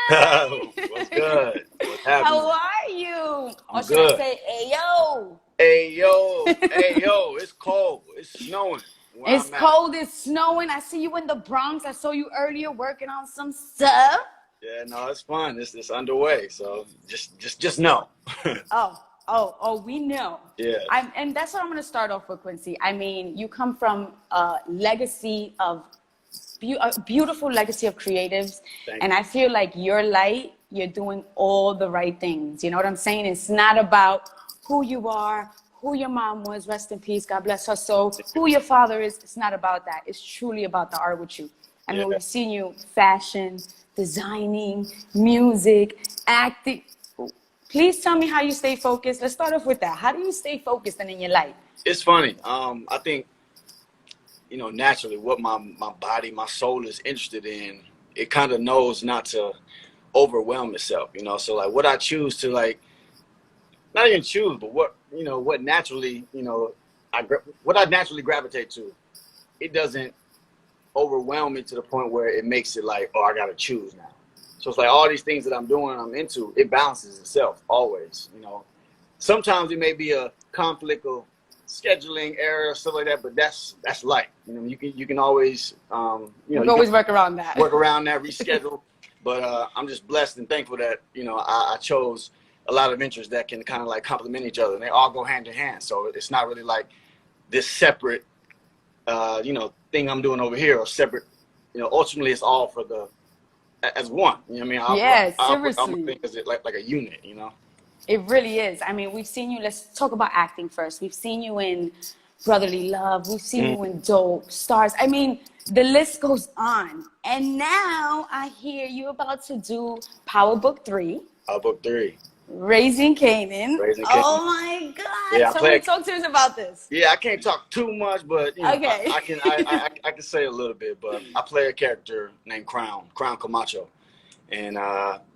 What's good? What's How happening? are you? I'm Or should I good. say, hey, yo? Hey yo, it's cold. It's snowing where It's I'm at. cold, it's snowing. I see you in the Bronx. I saw you earlier working on some stuff. Yeah, no, it's fun. It's underway. So just know. We know. Yeah, And that's what I'm going to start off with, Quincy. I mean, you come from a legacy of a beautiful legacy of creatives, thank and you. I feel like your light, you're doing all the right things. You know what I'm saying? It's not about who you are, who your mom was, rest in peace, God bless her soul, who your father is. It's not about that. It's truly about the art with you. I Yeah, mean, we've seen you fashion, designing, music, acting. Please tell me how you stay focused. Let's start off with that. How do you stay focused and in your life? it's funny. I think naturally what my body, my soul is interested in. It kind of knows not to overwhelm itself. So like what I choose to like, not even choose, but what naturally what I naturally gravitate to. It doesn't overwhelm me to the point where it makes it like, oh, I gotta choose now. So it's like all these things that I'm doing, I'm into, it balances itself always. Sometimes it may be a conflict of scheduling error, stuff like that, but that's life. You can always We can you can always work around that. work around that, reschedule. But I'm just blessed and thankful that I chose a lot of interests that can kind of like complement each other, and they all go hand in hand. So it's not really like this separate thing I'm doing over here or separate. Ultimately it's all for the as one. Yeah, I'll seriously. think as it like a unit. It really is. I mean, we've seen you. Let's talk about acting first. We've seen you in Brotherly Love. We've seen you in Dope Stars. I mean, the list goes on. And now I hear you about to do Power Book 3, Book 3, Raising Canaan. Raising King. Oh my God. Yeah, I So play. talk to us about this. Yeah, I can't talk too much, but Okay. I can say a little bit. But I play a character named Crown Camacho, and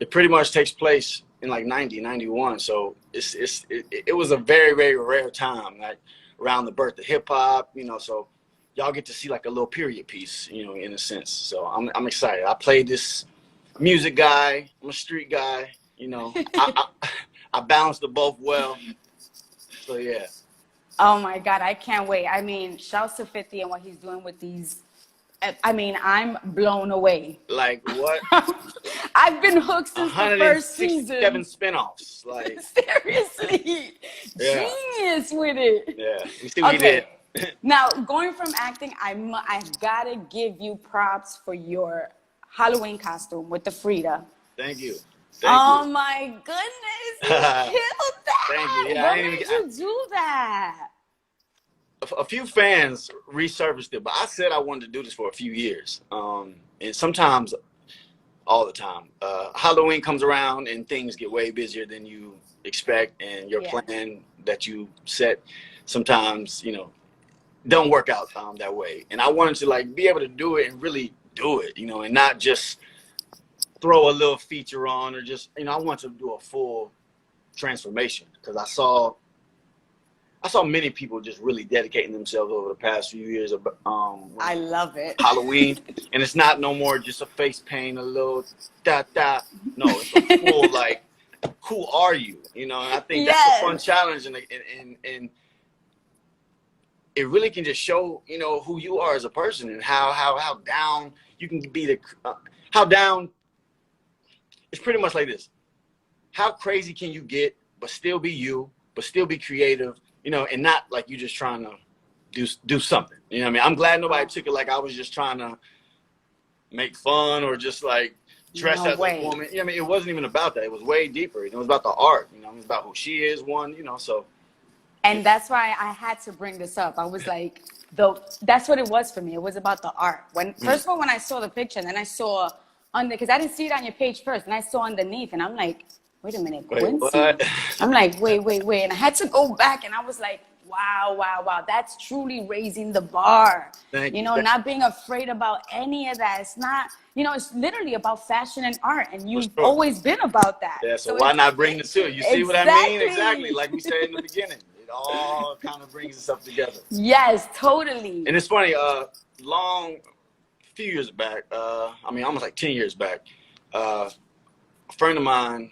it pretty much takes place in like 90, 91. So it was a very, very rare time, like around the birth of hip hop. So y'all get to see like a little period piece, in a sense. So I'm excited. I played this music guy. I'm a street guy. I balance the both well. So yeah. Oh my God. I can't wait. I mean, shouts to 50 and what he's doing with these. I mean, I'm blown away. Like what? I've been hooked since the first 167 season. spinoffs. Like, Seriously, yeah, genius with it. yeah. You see what he did. Okay, now going from acting, I've gotta give you props for your Halloween costume with the Frida. Thank you. Oh Thank my goodness, you you. killed Thank you. that! Yeah, What made you do that? a few fans resurfaced it, but I said I wanted to do this for a few years. And sometimes, all the time, Halloween comes around and things get way busier than you expect, and your Yeah. plan that you set sometimes, don't work out that way. And I wanted to like be able to do it and really do it, and not just throw a little feature on or just, I wanted to do a full transformation because I saw many people just really dedicating themselves over the past few years of I love it. Halloween, and it's not no more just a face paint, a little da. No, it's a full like, who are you? And I think that's a fun Yes. challenge, and it really can just show who you are as a person and how down you can be how down. It's pretty much like this: how crazy can you get, but still be you, but still be creative. And not like you just trying to do something. You know what I mean? I'm glad nobody took it like I was just trying to make fun or just like dress No as way. a woman. I mean, it wasn't even about that. It was way deeper. It was about the art. It was about who she is. So. And that's why I had to bring this up. I was like, that's what it was for me. It was about the art. First of all, when I saw the picture, and then I saw because I didn't see it on your page first, and I saw underneath, and I'm like, wait a minute, Wait, Quincy. what? I'm like, wait. And I had to go back, and I was like, wow. That's truly raising the bar. Thank you. Not being afraid about any of that. It's not, it's literally about fashion and art, and you've sure. always been about that. Yeah, so why not bring the two? You see what I mean? Exactly, like we said in the beginning. It all kind of brings itself together. Yes, totally. And it's funny, few years back, almost like 10 years back, a friend of mine,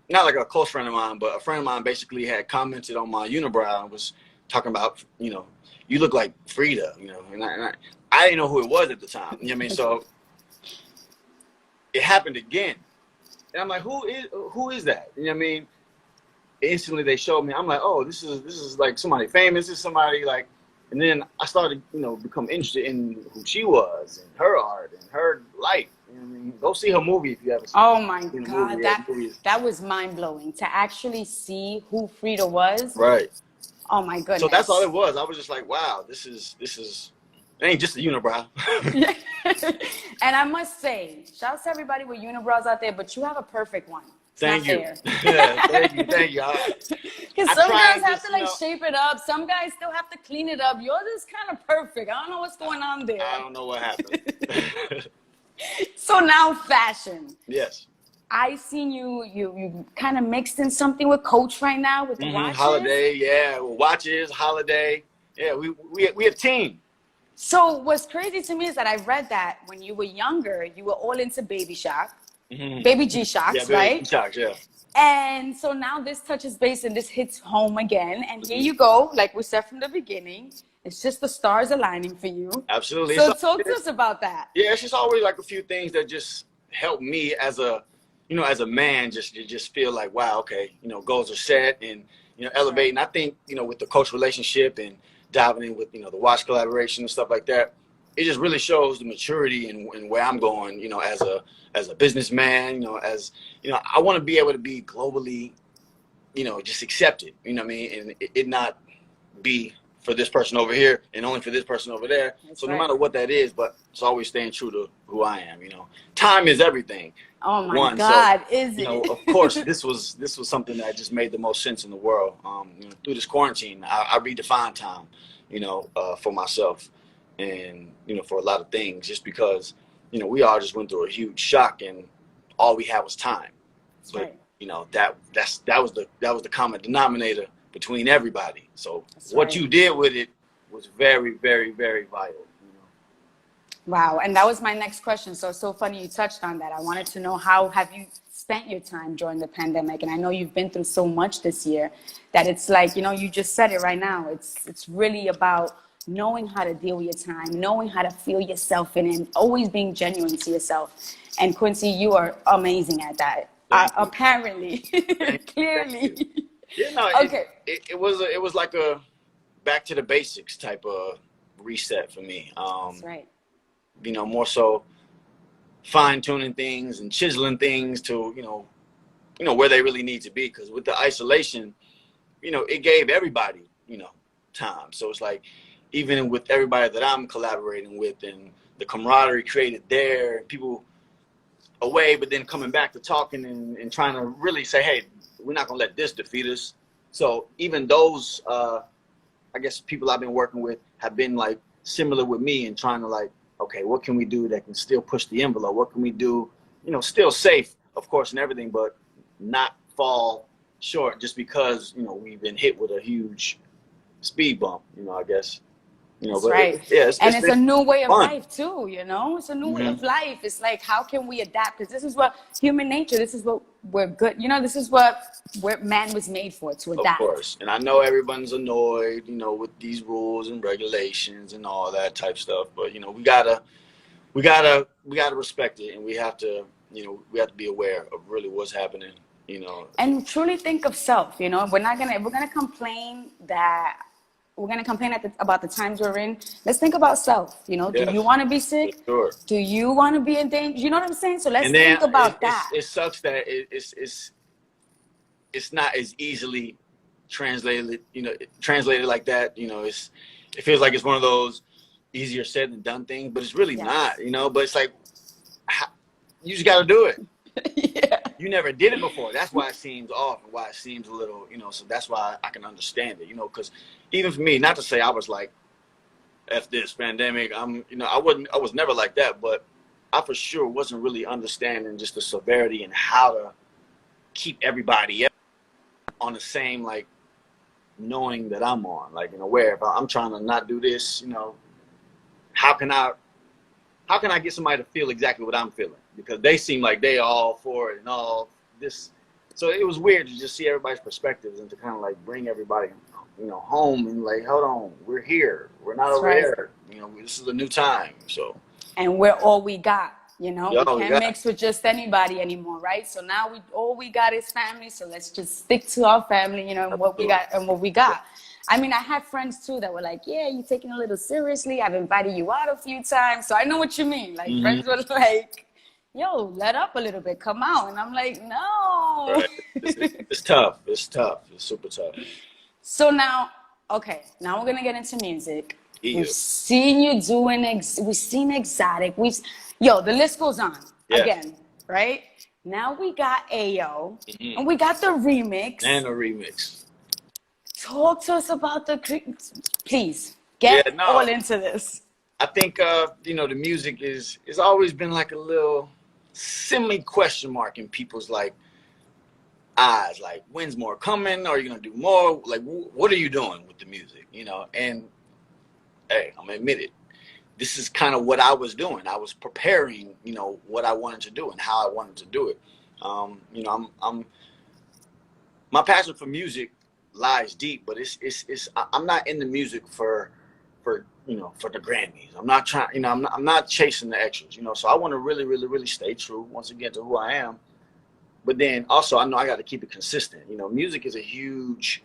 not like a close friend of mine, but a friend of mine basically had commented on my unibrow and was talking about, you look like Frida, and I didn't know who it was at the time. You know what I mean? So it happened again. And I'm like, who is that? You know what I mean? Instantly they showed me. I'm like, oh, this is like somebody famous. This is somebody like, and then I started, become interested in who she was and her art and her life. You know what I mean? Go see her movie if you haven't seen it. Oh my God, that was mind blowing to actually see who Frida was. Right. Oh my goodness. So that's all it was. I was just like, wow, this is it ain't just a unibrow. And I must say, shout out to everybody with unibrows out there, but you have a perfect one. Thank you. Yeah, thank you. Because some girls have to shape it up. Some guys still have to clean it up. Yours is kind of perfect. I don't know what's going on there. I don't know what happened. So now fashion. Yes. I seen you kind of mixed in something with Coach right now with the watches. Holiday, yeah. Watches, holiday. Yeah, we have team. So what's crazy to me is that I read that when you were younger, you were all into Baby Shock. Baby G-Shocks, right? G-Shocks, yeah. And so now this touches base and this hits home again. And here you go, like we said from the beginning, it's just the stars aligning for you. Absolutely. So talk to us about that. Yeah, it's just always like a few things that just help me as a man, just feel like, wow, okay, goals are set and, elevating. I think, with the Coach relationship and diving in with, the watch collaboration and stuff like that, it just really shows the maturity and where I'm going, as a businessman, I want to be able to be globally, just accepted, you know what I mean? And it not be for this person over here and only for this person over there. That's so right. No matter what that is, but it's always staying true to who I am, Time is everything. Oh my God, is it? Of course, this was something that just made the most sense in the world. Through this quarantine, I redefined time, for myself and, for a lot of things, just because, we all just went through a huge shock and all we had was time. That's but, right. that was the common denominator between everybody. So That's what right. you did with it was very, very, very vital. Wow, and that was my next question. So it's so funny you touched on that. I wanted to know, how have you spent your time during the pandemic? And I know you've been through so much this year that it's like, you just said it right now. It's really about knowing how to deal with your time, knowing how to feel yourself in it, and always being genuine to yourself. And Quincy, you are amazing at that. Apparently, clearly. Yeah, no, okay. It was like a back to the basics type of reset for me. That's right. More so fine tuning things and chiseling things to, where they really need to be. Because with the isolation, it gave everybody, time. So it's like, even with everybody that I'm collaborating with and the camaraderie created there, people away, but then coming back to talking and trying to really say, hey, we're not going to let this defeat us. So even those, I guess, people I've been working with have been like similar with me and trying to like, okay, what can we do that can still push the envelope? What can we do, still safe, of course, and everything, but not fall short just because, we've been hit with a huge speed bump, I guess. That's but right. It's a new way of fun. life too, It's a new way of life. It's like, how can we adapt? Because this is what human nature, this is what we're good. This is what man was made for, to adapt. Of course. And I know everyone's annoyed, with these rules and regulations and all that type stuff. But, we gotta respect it, and we have to be aware of really what's happening, And truly think of self, we're gonna complain about the times we're in. Let's think about self. Do you want to be sick? Sure. Do you want to be in danger? You know what I'm saying? So let's think about that. It sucks that it's not as easily translated like that. It feels like it's one of those easier said than done things, but it's really not. But it's like, you just got to do it. Yeah. You never did it before. That's why it seems off and why it seems a little, so that's why I can understand it, because even for me, not to say I was like, F this pandemic, I was never like that, but I for sure wasn't really understanding just the severity and how to keep everybody on the same, like, knowing that I'm on, like, aware. If I'm trying to not do this, how can I how can I get somebody to feel exactly what I'm feeling? Because they seem like they all for it and all this. So it was weird to just see everybody's perspectives and to kind of like bring everybody, you know, home and like, hold on, we're here. We're not over there. You know, this is a new time. So. And we're all we got. You know, Yo, we can't mix with just anybody anymore, right? So now all we got is family. So let's just stick to our family, you know, and what we got. I mean, I had friends too that were like, yeah, you're taking it a little seriously. I've invited you out a few times. So I know what you mean. Like friends were like, yo, let up a little bit, come out. And I'm like, no. Right. It's tough. It's tough. It's super tough. So now, okay, now we're going to get into music. Yeah. We've seen you doing, we've seen Exotic. Yo, the list goes on again, right? Now we got Ayo, and we got the remix. And a remix. Talk to us about please, get all into this. I think, you know, the music it's always been like a little semi-question mark in people's, like, eyes. Like, when's more coming? Are you going to do more? Like, what are you doing with the music, you know? And, hey, I'm going to admit it. This is kind of what I was doing. I was preparing, you know, what I wanted to do and how I wanted to do it. You know, my passion for music lies deep, but I'm not in the music for you know, for the Grammys. I'm not trying, you know, I'm not chasing the extras, you know. So I want to really, really, really stay true once again to who I am. But then also I know I got to keep it consistent. You know, music is a huge.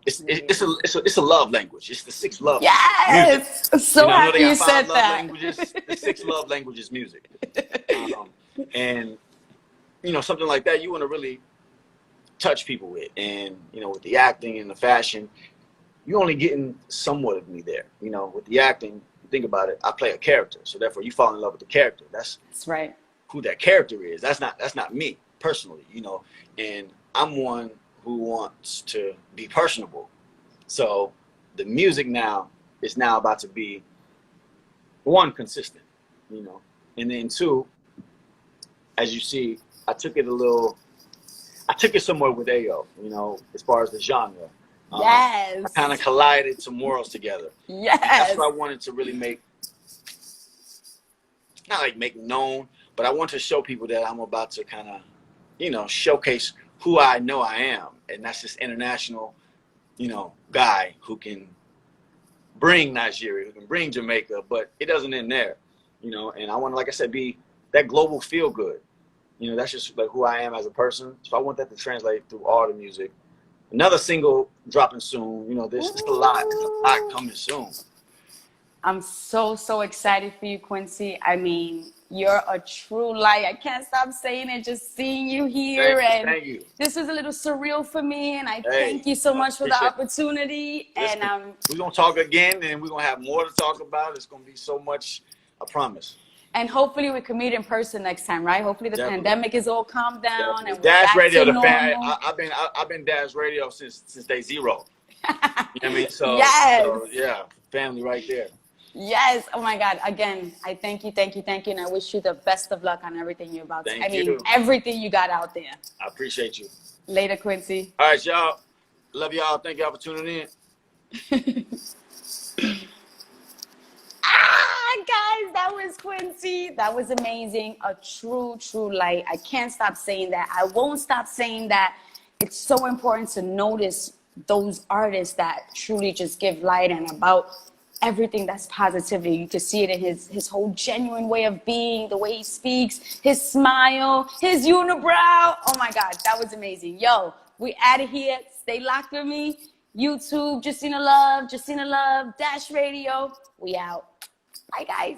It's a love language. It's the 6 love. Yes, music. So you know, happy you said that. Languages, the 6 love languages, music. And you know, something like that, you want to really touch people with, and you know, with the acting and the fashion, you're only getting somewhat of me there. You know, with the acting, think about it. I play a character, so therefore you fall in love with the character. That's right. Who that character is. That's not me personally. You know, and I'm one who wants to be personable. So the music now is now about to be 1, consistent, you know, and then 2, as you see, I took it somewhere with Ayo, you know, as far as the genre. Yes. I kind of collided some worlds together. Yes. And that's what I wanted to really make known, but I want to show people that I'm about to kind of, you know, showcase who I know I am. And that's this international, you know, guy who can bring Nigeria, who can bring Jamaica, but it doesn't end there, you know. And I want to, like I said, be that global feel good. You know, that's just like who I am as a person. So I want that to translate through all the music. Another single dropping soon. You know, there's a lot coming soon. I'm so excited for you, Quincy. I mean, you're a true light. I can't stop saying it, just seeing you here. Thank you. This was a little surreal for me, and I thank you so much for the opportunity. Listen, and we're going to talk again, and we're going to have more to talk about. It's going to be so much, I promise. And hopefully we can meet in person next time, right? Hopefully the pandemic is all calmed down. And Dash Radio, I've been Dash Radio since day 0. You know what I mean? So, so yeah, family right there. Yes. Oh my God. Again, I thank you. And I wish you the best of luck on everything you're about to. I mean, everything you got out there. I appreciate you. Later, Quincy. All right, y'all. Love y'all. Thank y'all for tuning in. Guys, that was Quincy. That was amazing. A true light. I can't stop saying that. I won't stop saying that. It's so important to notice those artists that truly just give light and about everything that's positivity. You can see it in his whole genuine way of being, the way he speaks, his smile, his unibrow. Oh my God, that was amazing. Yo, we out of here. Stay locked with me. YouTube, Jacina Love, Dash Radio. We out. Bye, guys.